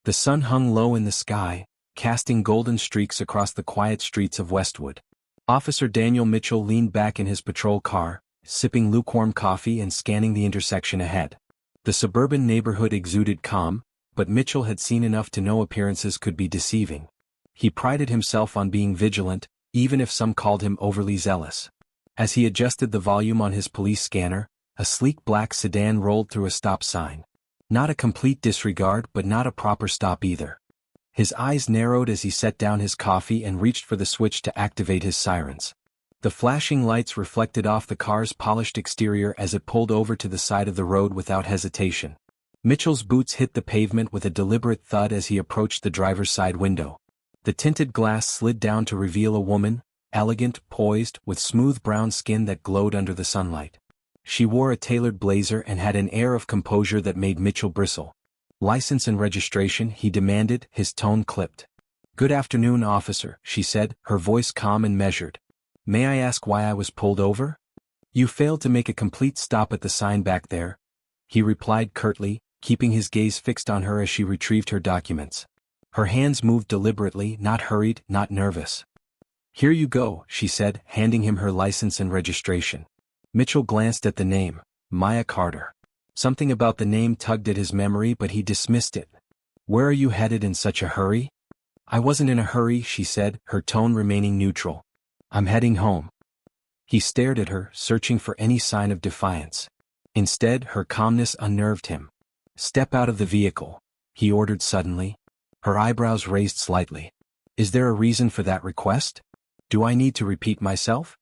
The sun hung low in the sky, casting golden streaks across the quiet streets of Westwood. Officer Daniel Mitchell leaned back in his patrol car, sipping lukewarm coffee and scanning the intersection ahead. The suburban neighborhood exuded calm, but Mitchell had seen enough to know appearances could be deceiving. He prided himself on being vigilant, even if some called him overly zealous. As he adjusted the volume on his police scanner, a sleek black sedan rolled through a stop sign. Not a complete disregard, but not a proper stop either. His eyes narrowed as he set down his coffee and reached for the switch to activate his sirens. The flashing lights reflected off the car's polished exterior as it pulled over to the side of the road without hesitation. Mitchell's boots hit the pavement with a deliberate thud as he approached the driver's side window. The tinted glass slid down to reveal a woman, elegant, poised, with smooth brown skin that glowed under the sunlight. She wore a tailored blazer and had an air of composure that made Mitchell bristle. "License and registration," he demanded, his tone clipped. "Good afternoon, officer," she said, her voice calm and measured. "May I ask why I was pulled over?" "You failed to make a complete stop at the sign back there," he replied curtly, keeping his gaze fixed on her as she retrieved her documents. Her hands moved deliberately, not hurried, not nervous. "Here you go," she said, handing him her license and registration. Mitchell glanced at the name, Maya Carter. Something about the name tugged at his memory, but he dismissed it. "Where are you headed in such a hurry?" "I wasn't in a hurry," she said, her tone remaining neutral. "I'm heading home." He stared at her, searching for any sign of defiance. Instead, her calmness unnerved him. "Step out of the vehicle," he ordered suddenly. Her eyebrows raised slightly. "Is there a reason for that request? Do I need to repeat myself?"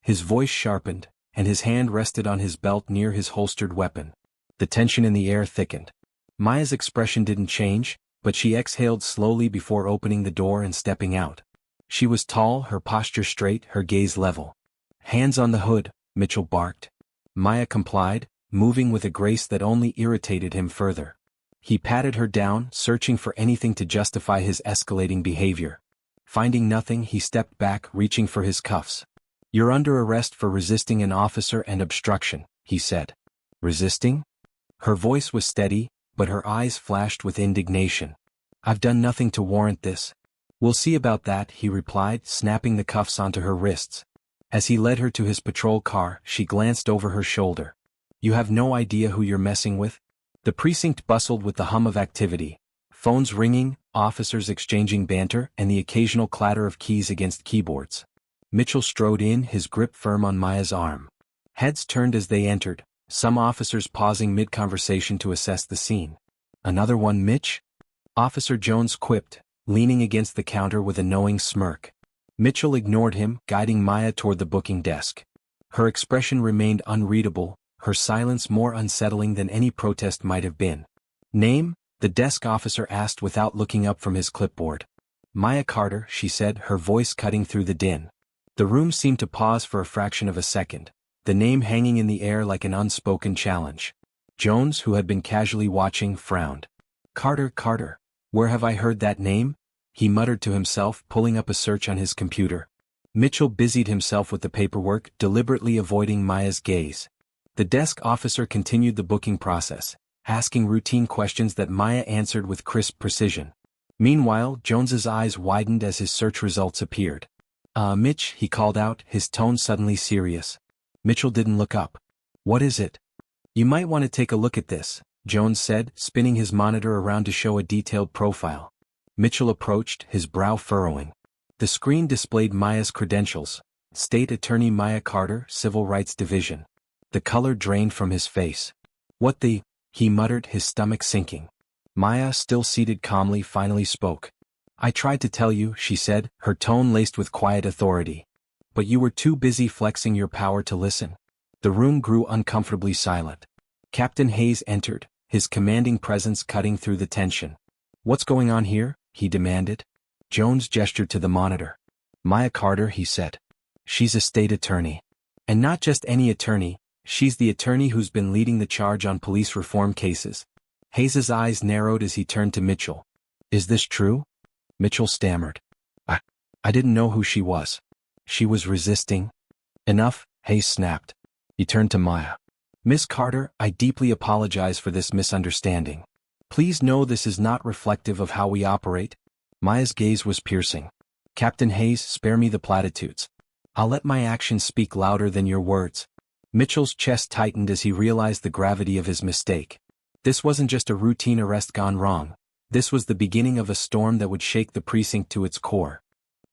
His voice sharpened, and his hand rested on his belt near his holstered weapon. The tension in the air thickened. Maya's expression didn't change, but she exhaled slowly before opening the door and stepping out. She was tall, her posture straight, her gaze level. "Hands on the hood," Mitchell barked. Maya complied, moving with a grace that only irritated him further. He patted her down, searching for anything to justify his escalating behavior. Finding nothing, he stepped back, reaching for his cuffs. "You're under arrest for resisting an officer and obstruction," he said. "Resisting?" Her voice was steady, but her eyes flashed with indignation. "I've done nothing to warrant this." "We'll see about that," he replied, snapping the cuffs onto her wrists. As he led her to his patrol car, she glanced over her shoulder. "You have no idea who you're messing with?" The precinct bustled with the hum of activity. Phones ringing, officers exchanging banter, and the occasional clatter of keys against keyboards. Mitchell strode in, his grip firm on Maya's arm. Heads turned as they entered, some officers pausing mid-conversation to assess the scene. "Another one, Mitch?" Officer Jones quipped, leaning against the counter with a knowing smirk. Mitchell ignored him, guiding Maya toward the booking desk. Her expression remained unreadable, her silence more unsettling than any protest might have been. "Name?" the desk officer asked without looking up from his clipboard. "Maya Carter," she said, her voice cutting through the din. The room seemed to pause for a fraction of a second, the name hanging in the air like an unspoken challenge. Jones, who had been casually watching, frowned. Carter, where have I heard that name?" he muttered to himself, pulling up a search on his computer. Mitchell busied himself with the paperwork, deliberately avoiding Maya's gaze. The desk officer continued the booking process, asking routine questions that Maya answered with crisp precision. Meanwhile, Jones's eyes widened as his search results appeared. Mitch," he called out, his tone suddenly serious. Mitchell didn't look up. "What is it?" "You might want to take a look at this," Jones said, spinning his monitor around to show a detailed profile. Mitchell approached, his brow furrowing. The screen displayed Maya's credentials: State Attorney Maya Carter, Civil Rights Division. The color drained from his face. "What the—" he muttered, his stomach sinking. Maya, still seated calmly, finally spoke. "I tried to tell you," she said, her tone laced with quiet authority. "But you were too busy flexing your power to listen." The room grew uncomfortably silent. Captain Hayes entered, his commanding presence cutting through the tension. "What's going on here?" he demanded. Jones gestured to the monitor. "Maya Carter," he said. "She's a state attorney. And not just any attorney, she's the attorney who's been leading the charge on police reform cases." Hayes's eyes narrowed as he turned to Mitchell. "Is this true?" Mitchell stammered. I didn't know who she was." "She was resisting." "Enough," Hayes snapped. He turned to Maya. "Miss Carter, I deeply apologize for this misunderstanding. Please know this is not reflective of how we operate. Maya's gaze was piercing. Captain Hayes, spare me the platitudes. I'll let my actions speak louder than your words. Mitchell's chest tightened as he realized the gravity of his mistake. This wasn't just a routine arrest gone wrong. This was the beginning of a storm that would shake the precinct to its core.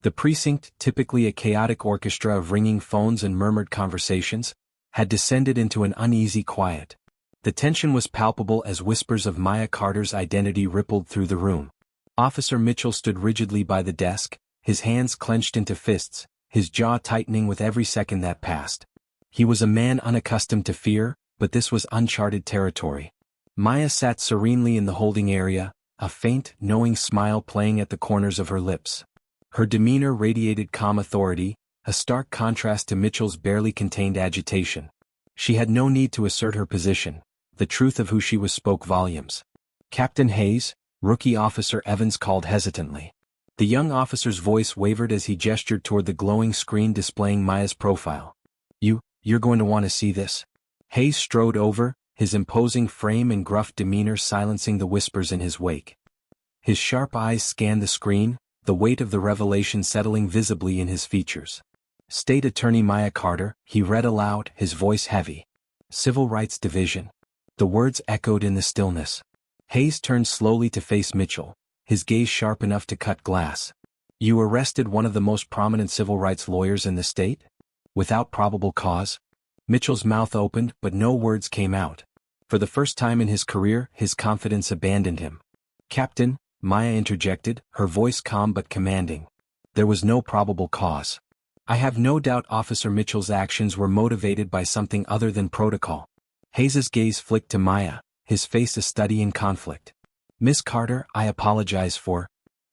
The precinct, typically a chaotic orchestra of ringing phones and murmured conversations, had descended into an uneasy quiet. The tension was palpable as whispers of Maya Carter's identity rippled through the room. Officer Mitchell stood rigidly by the desk, his hands clenched into fists, his jaw tightening with every second that passed. He was a man unaccustomed to fear, but this was uncharted territory. Maya sat serenely in the holding area, a faint, knowing smile playing at the corners of her lips. Her demeanor radiated calm authority, a stark contrast to Mitchell's barely contained agitation. She had no need to assert her position. The truth of who she was spoke volumes. Captain Hayes, Rookie Officer Evans called hesitantly. The young officer's voice wavered as he gestured toward the glowing screen displaying Maya's profile. You're going to want to see this. Hayes strode over, his imposing frame and gruff demeanor silencing the whispers in his wake. His sharp eyes scanned the screen, the weight of the revelation settling visibly in his features. State Attorney Maya Carter, he read aloud, his voice heavy. Civil Rights Division. The words echoed in the stillness. Hayes turned slowly to face Mitchell, his gaze sharp enough to cut glass. You arrested one of the most prominent civil rights lawyers in the state? Without probable cause? Mitchell's mouth opened, but no words came out. For the first time in his career, his confidence abandoned him. Captain, Maya interjected, her voice calm but commanding. There was no probable cause. I have no doubt Officer Mitchell's actions were motivated by something other than protocol. Hayes's gaze flicked to Maya, his face a study in conflict. Miss Carter, I apologize for...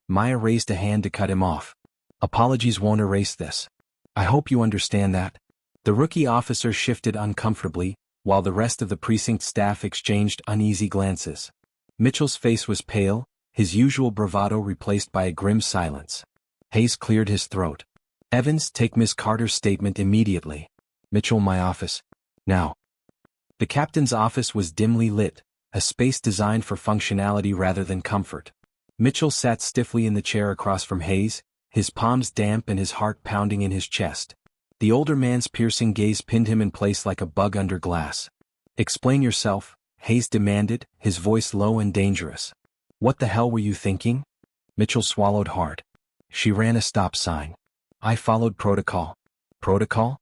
Maya raised a hand to cut him off. Apologies won't erase this. I hope you understand that. The rookie officer shifted uncomfortably, while the rest of the precinct staff exchanged uneasy glances. Mitchell's face was pale, his usual bravado replaced by a grim silence. Hayes cleared his throat. Evans, take Miss Carter's statement immediately. Mitchell, my office. Now. The captain's office was dimly lit, a space designed for functionality rather than comfort. Mitchell sat stiffly in the chair across from Hayes, his palms damp and his heart pounding in his chest. The older man's piercing gaze pinned him in place like a bug under glass. Explain yourself, Hayes demanded, his voice low and dangerous. What the hell were you thinking? Mitchell swallowed hard. She ran a stop sign. I followed protocol. Protocol?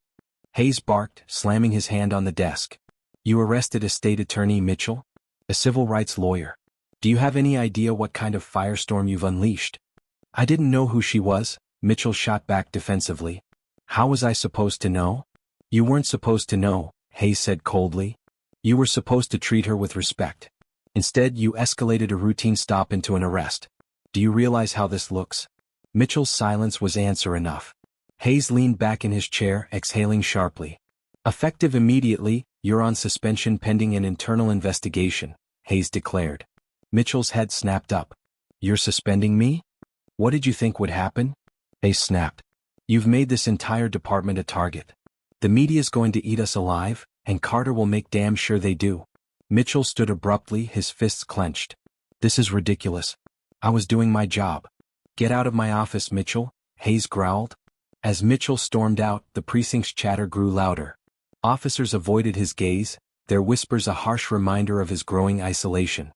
Hayes barked, slamming his hand on the desk. You arrested a state attorney, Mitchell? A civil rights lawyer. Do you have any idea what kind of firestorm you've unleashed? I didn't know who she was, Mitchell shot back defensively. How was I supposed to know? You weren't supposed to know, Hayes said coldly. You were supposed to treat her with respect. Instead, you escalated a routine stop into an arrest. Do you realize how this looks? Mitchell's silence was answer enough. Hayes leaned back in his chair, exhaling sharply. Effective immediately, you're on suspension pending an internal investigation, Hayes declared. Mitchell's head snapped up. You're suspending me? What did you think would happen? Hayes snapped. You've made this entire department a target. The media's going to eat us alive, and Carter will make damn sure they do. Mitchell stood abruptly, his fists clenched. This is ridiculous. I was doing my job. Get out of my office, Mitchell, Hayes growled. As Mitchell stormed out, the precinct's chatter grew louder. Officers avoided his gaze, their whispers a harsh reminder of his growing isolation.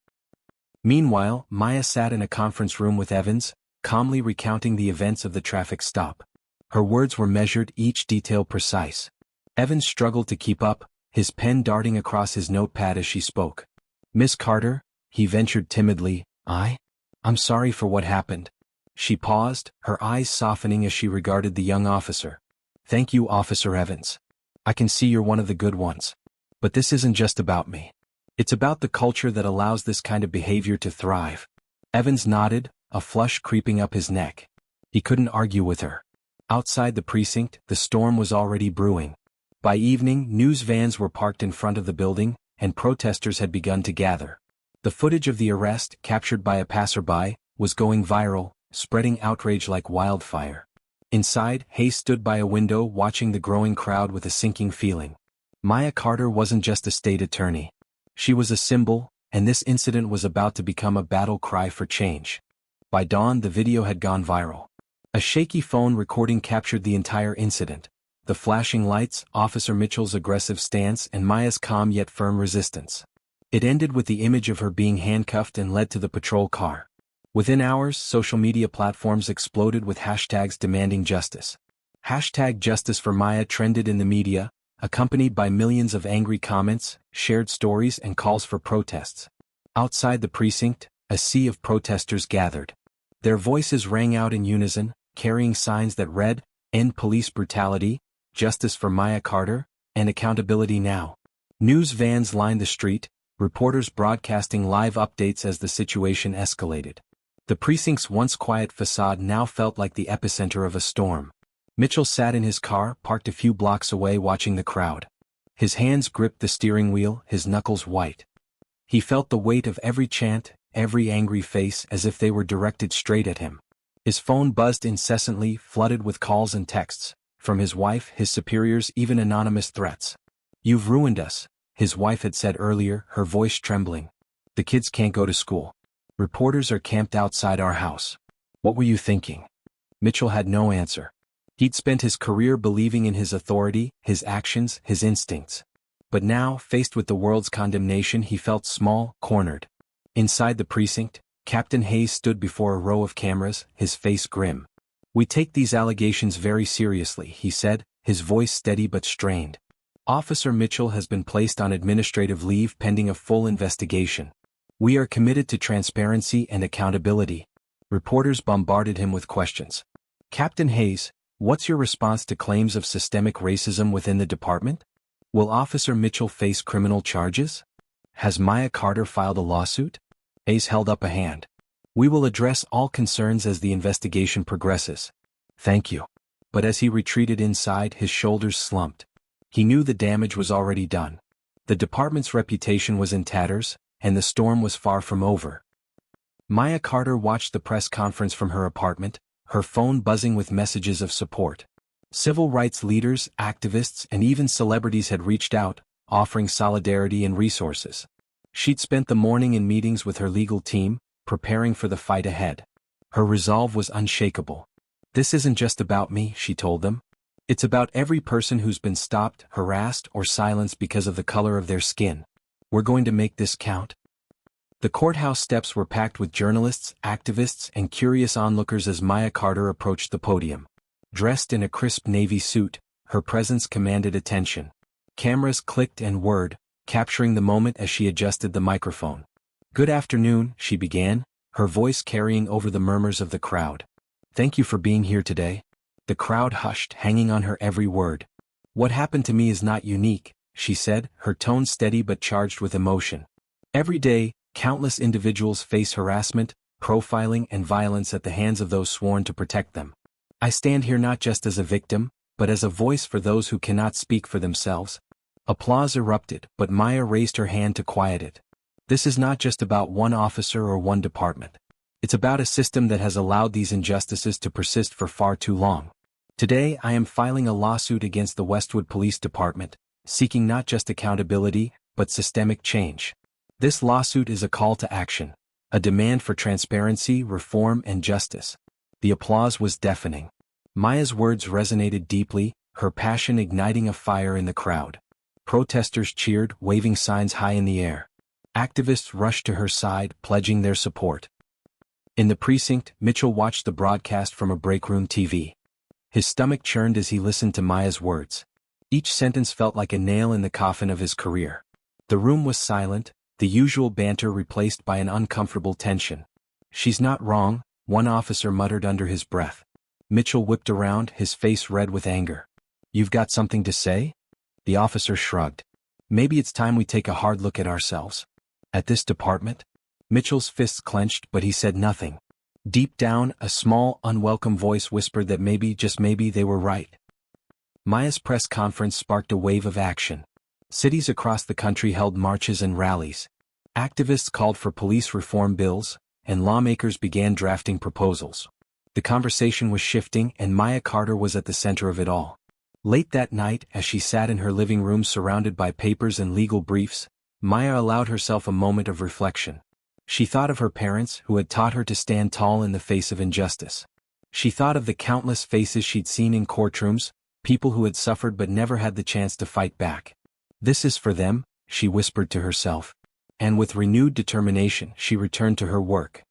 Meanwhile, Maya sat in a conference room with Evans, calmly recounting the events of the traffic stop. Her words were measured, each detail precise. Evans struggled to keep up, his pen darting across his notepad as she spoke. Miss Carter, he ventured timidly, I'm sorry for what happened. She paused, her eyes softening as she regarded the young officer. Thank you, Officer Evans. I can see you're one of the good ones. But this isn't just about me. It's about the culture that allows this kind of behavior to thrive. Evans nodded, a flush creeping up his neck. He couldn't argue with her. Outside the precinct, the storm was already brewing. By evening, news vans were parked in front of the building, and protesters had begun to gather. The footage of the arrest, captured by a passerby, was going viral, spreading outrage like wildfire. Inside, Hayes stood by a window watching the growing crowd with a sinking feeling. Maya Carter wasn't just a state attorney. She was a symbol, and this incident was about to become a battle cry for change. By dawn, the video had gone viral. A shaky phone recording captured the entire incident: the flashing lights, Officer Mitchell's aggressive stance, and Maya's calm yet firm resistance. It ended with the image of her being handcuffed and led to the patrol car. Within hours, social media platforms exploded with hashtags demanding justice. Hashtag Justice for Maya trended in the media, accompanied by millions of angry comments, shared stories, and calls for protests. Outside the precinct, a sea of protesters gathered. Their voices rang out in unison, carrying signs that read, "End police brutality, justice for Maya Carter, and accountability now." News vans lined the street, reporters broadcasting live updates as the situation escalated. The precinct's once quiet facade now felt like the epicenter of a storm. Mitchell sat in his car, parked a few blocks away, watching the crowd. His hands gripped the steering wheel, his knuckles white. He felt the weight of every chant, every angry face, as if they were directed straight at him. His phone buzzed incessantly, flooded with calls and texts, from his wife, his superiors, even anonymous threats. "You've ruined us," his wife had said earlier, her voice trembling. "The kids can't go to school. Reporters are camped outside our house. What were you thinking?" Mitchell had no answer. He'd spent his career believing in his authority, his actions, his instincts. But now, faced with the world's condemnation, he felt small, cornered. Inside the precinct, Captain Hayes stood before a row of cameras, his face grim. "We take these allegations very seriously," he said, his voice steady but strained. "Officer Mitchell has been placed on administrative leave pending a full investigation. We are committed to transparency and accountability." Reporters bombarded him with questions. "Captain Hayes, what's your response to claims of systemic racism within the department? Will Officer Mitchell face criminal charges? Has Maya Carter filed a lawsuit?" Hayes held up a hand. "We will address all concerns as the investigation progresses." "Thank you." But as he retreated inside, his shoulders slumped. He knew the damage was already done. The department's reputation was in tatters, and the storm was far from over. Maya Carter watched the press conference from her apartment, her phone buzzing with messages of support. Civil rights leaders, activists, and even celebrities had reached out, offering solidarity and resources. She'd spent the morning in meetings with her legal team, preparing for the fight ahead. Her resolve was unshakable. "This isn't just about me," she told them. "It's about every person who's been stopped, harassed, or silenced because of the color of their skin. We're going to make this count." The courthouse steps were packed with journalists, activists, and curious onlookers as Maya Carter approached the podium. Dressed in a crisp navy suit, her presence commanded attention. Cameras clicked and whirred, capturing the moment as she adjusted the microphone. "Good afternoon," she began, her voice carrying over the murmurs of the crowd. "Thank you for being here today." The crowd hushed, hanging on her every word. "What happened to me is not unique," she said, her tone steady but charged with emotion. "Every day, countless individuals face harassment, profiling, and violence at the hands of those sworn to protect them. I stand here not just as a victim, but as a voice for those who cannot speak for themselves." Applause erupted, but Maya raised her hand to quiet it. "This is not just about one officer or one department. It's about a system that has allowed these injustices to persist for far too long. Today I am filing a lawsuit against the Westwood Police Department, seeking not just accountability, but systemic change. This lawsuit is a call to action, a demand for transparency, reform, and justice." The applause was deafening. Maya's words resonated deeply, her passion igniting a fire in the crowd. Protesters cheered, waving signs high in the air. Activists rushed to her side, pledging their support. In the precinct, Mitchell watched the broadcast from a breakroom TV. His stomach churned as he listened to Maya's words. Each sentence felt like a nail in the coffin of his career. The room was silent, the usual banter replaced by an uncomfortable tension. "She's not wrong," one officer muttered under his breath. Mitchell whipped around, his face red with anger. "You've got something to say?" The officer shrugged. "Maybe it's time we take a hard look at ourselves. At this department?" Mitchell's fists clenched, but he said nothing. Deep down, a small, unwelcome voice whispered that maybe, just maybe, they were right. Maya's press conference sparked a wave of action. Cities across the country held marches and rallies. Activists called for police reform bills, and lawmakers began drafting proposals. The conversation was shifting, and Maya Carter was at the center of it all. Late that night, as she sat in her living room surrounded by papers and legal briefs, Maya allowed herself a moment of reflection. She thought of her parents who had taught her to stand tall in the face of injustice. She thought of the countless faces she'd seen in courtrooms, people who had suffered but never had the chance to fight back. "This is for them," she whispered to herself. And with renewed determination she returned to her work.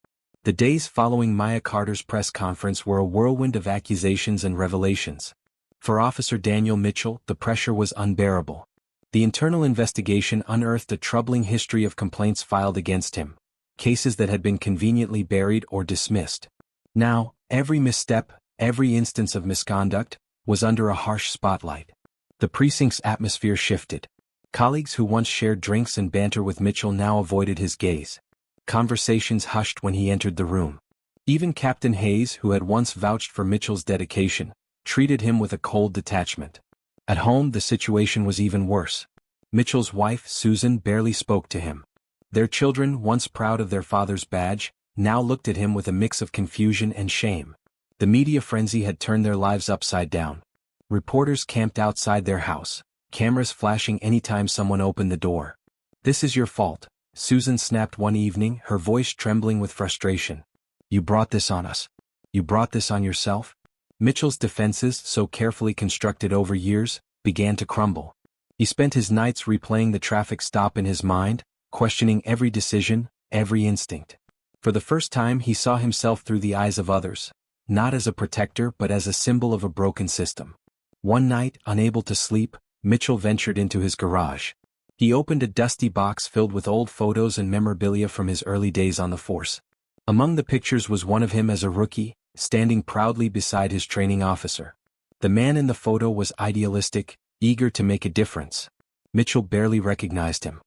The days following Maya Carter's press conference were a whirlwind of accusations and revelations. For Officer Daniel Mitchell, the pressure was unbearable. The internal investigation unearthed a troubling history of complaints filed against him, cases that had been conveniently buried or dismissed. Now, every misstep, every instance of misconduct, was under a harsh spotlight. The precinct's atmosphere shifted. Colleagues who once shared drinks and banter with Mitchell now avoided his gaze. Conversations hushed when he entered the room. Even Captain Hayes, who had once vouched for Mitchell's dedication, treated him with a cold detachment. At home the situation was even worse. Mitchell's wife, Susan, barely spoke to him. Their children, once proud of their father's badge, now looked at him with a mix of confusion and shame. The media frenzy had turned their lives upside down. Reporters camped outside their house, cameras flashing anytime someone opened the door. "This is your fault," Susan snapped one evening, her voice trembling with frustration. "You brought this on us. You brought this on yourself." Mitchell's defenses, so carefully constructed over years, began to crumble. He spent his nights replaying the traffic stop in his mind, questioning every decision, every instinct. For the first time he saw himself through the eyes of others, not as a protector but as a symbol of a broken system. One night, unable to sleep, Mitchell ventured into his garage. He opened a dusty box filled with old photos and memorabilia from his early days on the force. Among the pictures was one of him as a rookie, standing proudly beside his training officer. The man in the photo was idealistic, eager to make a difference. Mitchell barely recognized him.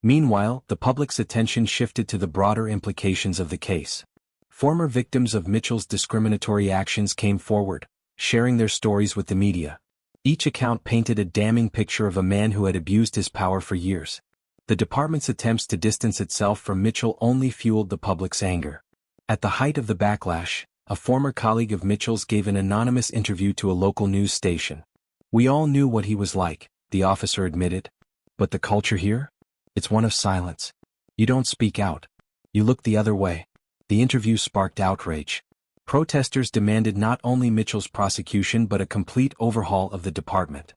Meanwhile, the public's attention shifted to the broader implications of the case. Former victims of Mitchell's discriminatory actions came forward, sharing their stories with the media. Each account painted a damning picture of a man who had abused his power for years. The department's attempts to distance itself from Mitchell only fueled the public's anger. At the height of the backlash, a former colleague of Mitchell's gave an anonymous interview to a local news station. "We all knew what he was like," the officer admitted. "But the culture here? It's one of silence. You don't speak out. You look the other way." The interview sparked outrage. Protesters demanded not only Mitchell's prosecution but a complete overhaul of the department.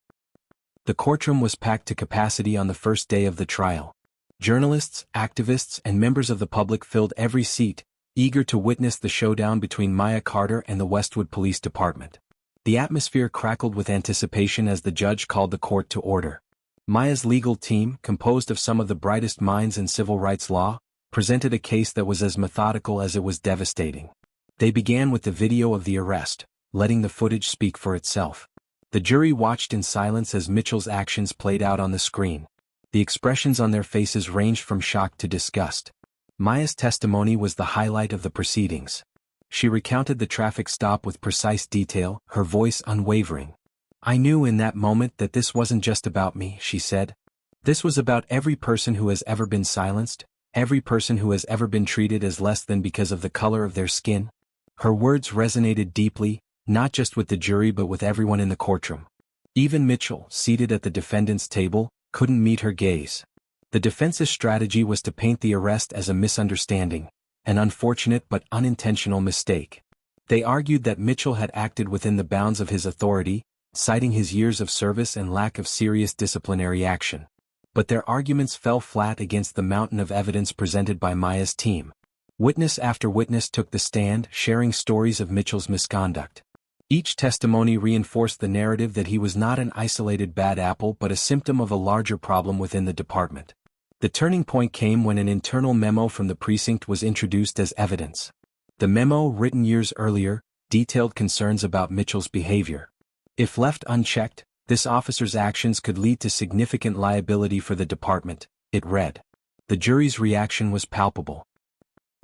The courtroom was packed to capacity on the first day of the trial. Journalists, activists, and members of the public filled every seat, eager to witness the showdown between Maya Carter and the Westwood Police Department. The atmosphere crackled with anticipation as the judge called the court to order. Maya's legal team, composed of some of the brightest minds in civil rights law, presented a case that was as methodical as it was devastating. They began with the video of the arrest, letting the footage speak for itself. The jury watched in silence as Mitchell's actions played out on the screen. The expressions on their faces ranged from shock to disgust. Maya's testimony was the highlight of the proceedings. She recounted the traffic stop with precise detail, her voice unwavering. "I knew in that moment that this wasn't just about me," she said. "This was about every person who has ever been silenced, every person who has ever been treated as less than because of the color of their skin." Her words resonated deeply, not just with the jury but with everyone in the courtroom. Even Mitchell, seated at the defendant's table, couldn't meet her gaze. The defense's strategy was to paint the arrest as a misunderstanding, an unfortunate but unintentional mistake. They argued that Mitchell had acted within the bounds of his authority, citing his years of service and lack of serious disciplinary action. But their arguments fell flat against the mountain of evidence presented by Maya's team. Witness after witness took the stand, sharing stories of Mitchell's misconduct. Each testimony reinforced the narrative that he was not an isolated bad apple but a symptom of a larger problem within the department. The turning point came when an internal memo from the precinct was introduced as evidence. The memo, written years earlier, detailed concerns about Mitchell's behavior. If left unchecked, this officer's actions could lead to significant liability for the department, it read. The jury's reaction was palpable.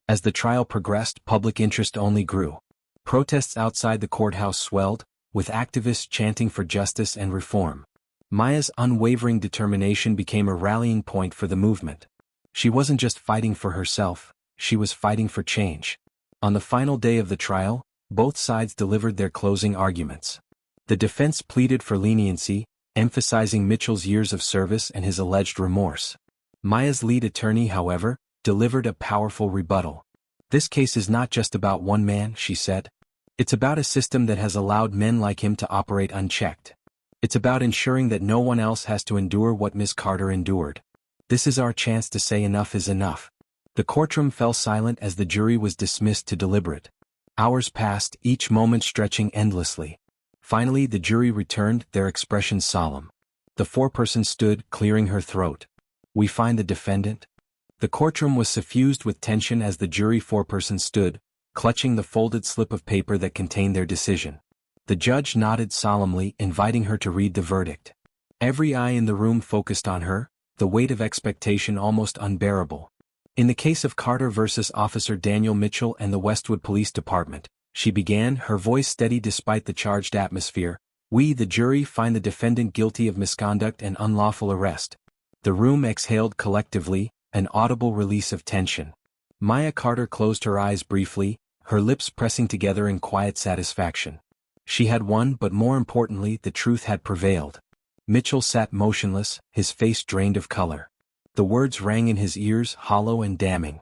As the trial progressed, public interest only grew. Protests outside the courthouse swelled, with activists chanting for justice and reform. Maya's unwavering determination became a rallying point for the movement. She wasn't just fighting for herself, she was fighting for change. On the final day of the trial, both sides delivered their closing arguments. The defense pleaded for leniency, emphasizing Mitchell's years of service and his alleged remorse. Maya's lead attorney, however, delivered a powerful rebuttal. "This case is not just about one man," she said. "It's about a system that has allowed men like him to operate unchecked. It's about ensuring that no one else has to endure what Miss Carter endured. This is our chance to say enough is enough." The courtroom fell silent as the jury was dismissed to deliberate. Hours passed, each moment stretching endlessly. Finally the jury returned, their expressions solemn. The foreperson stood, clearing her throat. "We find the defendant." The courtroom was suffused with tension as the jury foreperson stood, clutching the folded slip of paper that contained their decision. The judge nodded solemnly, inviting her to read the verdict. Every eye in the room focused on her, the weight of expectation almost unbearable. "In the case of Carter versus Officer Daniel Mitchell and the Westwood Police Department," she began, her voice steady despite the charged atmosphere, "we, the jury, find the defendant guilty of misconduct and unlawful arrest." The room exhaled collectively, an audible release of tension. Maya Carter closed her eyes briefly, her lips pressing together in quiet satisfaction. She had won, but more importantly, the truth had prevailed. Mitchell sat motionless, his face drained of color. The words rang in his ears, hollow and damning.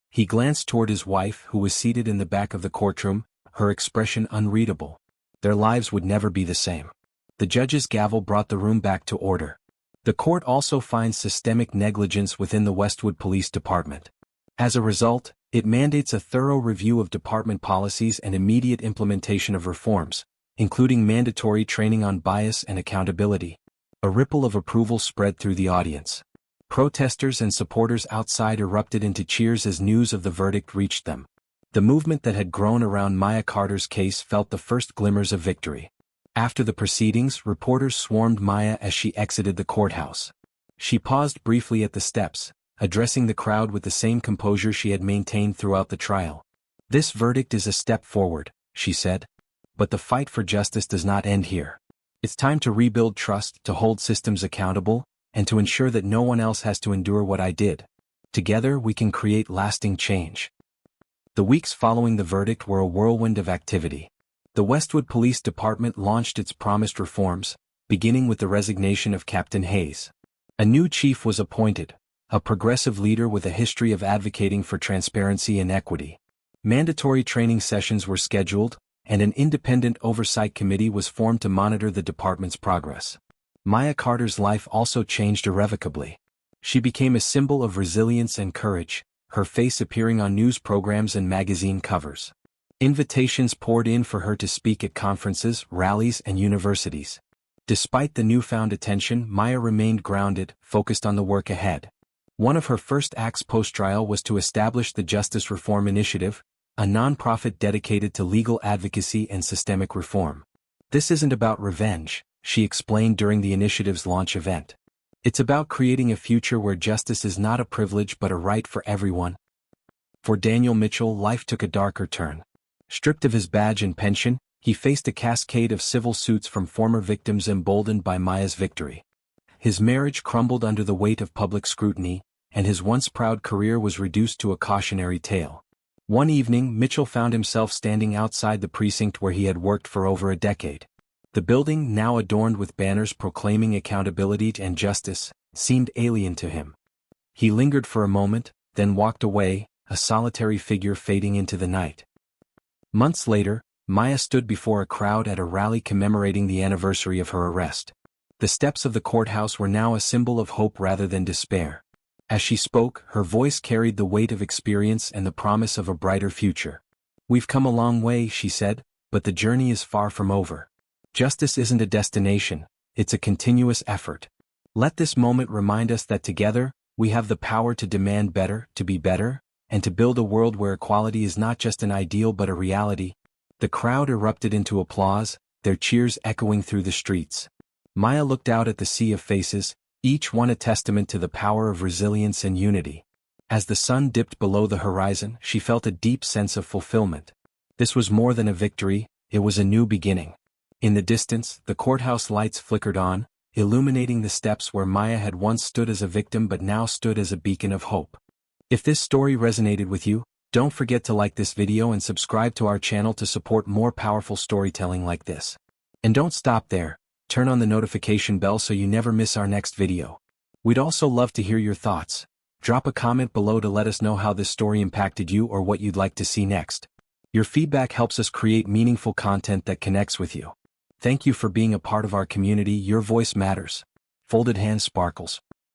He glanced toward his wife, who was seated in the back of the courtroom, her expression unreadable. Their lives would never be the same. The judge's gavel brought the room back to order. The court also finds systemic negligence within the Westwood Police Department. As a result, it mandates a thorough review of department policies and immediate implementation of reforms, including mandatory training on bias and accountability. A ripple of approval spread through the audience. Protesters and supporters outside erupted into cheers as news of the verdict reached them. The movement that had grown around Maya Carter's case felt the first glimmers of victory. After the proceedings, reporters swarmed Maya as she exited the courthouse. She paused briefly at the steps, addressing the crowd with the same composure she had maintained throughout the trial. "This verdict is a step forward," she said. "But the fight for justice does not end here. It's time to rebuild trust, to hold systems accountable, and to ensure that no one else has to endure what I did. Together we can create lasting change." The weeks following the verdict were a whirlwind of activity. The Westwood Police Department launched its promised reforms, beginning with the resignation of Captain Hayes. A new chief was appointed, a progressive leader with a history of advocating for transparency and equity. Mandatory training sessions were scheduled, and an independent oversight committee was formed to monitor the department's progress. Maya Carter's life also changed irrevocably. She became a symbol of resilience and courage, her face appearing on news programs and magazine covers. Invitations poured in for her to speak at conferences, rallies, and universities. Despite the newfound attention, Maya remained grounded, focused on the work ahead. One of her first acts post-trial was to establish the Justice Reform Initiative, a nonprofit dedicated to legal advocacy and systemic reform. "This isn't about revenge," she explained during the initiative's launch event. "It's about creating a future where justice is not a privilege but a right for everyone." For Daniel Mitchell, life took a darker turn. Stripped of his badge and pension, he faced a cascade of civil suits from former victims emboldened by Maya's victory. His marriage crumbled under the weight of public scrutiny, and his once proud career was reduced to a cautionary tale. One evening, Mitchell found himself standing outside the precinct where he had worked for over a decade. The building, now adorned with banners proclaiming accountability and justice, seemed alien to him. He lingered for a moment, then walked away, a solitary figure fading into the night. Months later, Maya stood before a crowd at a rally commemorating the anniversary of her arrest. The steps of the courthouse were now a symbol of hope rather than despair. As she spoke, her voice carried the weight of experience and the promise of a brighter future. "We've come a long way," she said, "but the journey is far from over. Justice isn't a destination, it's a continuous effort. Let this moment remind us that together, we have the power to demand better, to be better, and to build a world where equality is not just an ideal but a reality." The crowd erupted into applause, their cheers echoing through the streets. Maya looked out at the sea of faces, each one a testament to the power of resilience and unity. As the sun dipped below the horizon, she felt a deep sense of fulfillment. This was more than a victory, it was a new beginning. In the distance, the courthouse lights flickered on, illuminating the steps where Maya had once stood as a victim but now stood as a beacon of hope. If this story resonated with you, don't forget to like this video and subscribe to our channel to support more powerful storytelling like this. And don't stop there, turn on the notification bell so you never miss our next video. We'd also love to hear your thoughts. Drop a comment below to let us know how this story impacted you or what you'd like to see next. Your feedback helps us create meaningful content that connects with you. Thank you for being a part of our community. Your voice matters. Folded Hands Sparkles.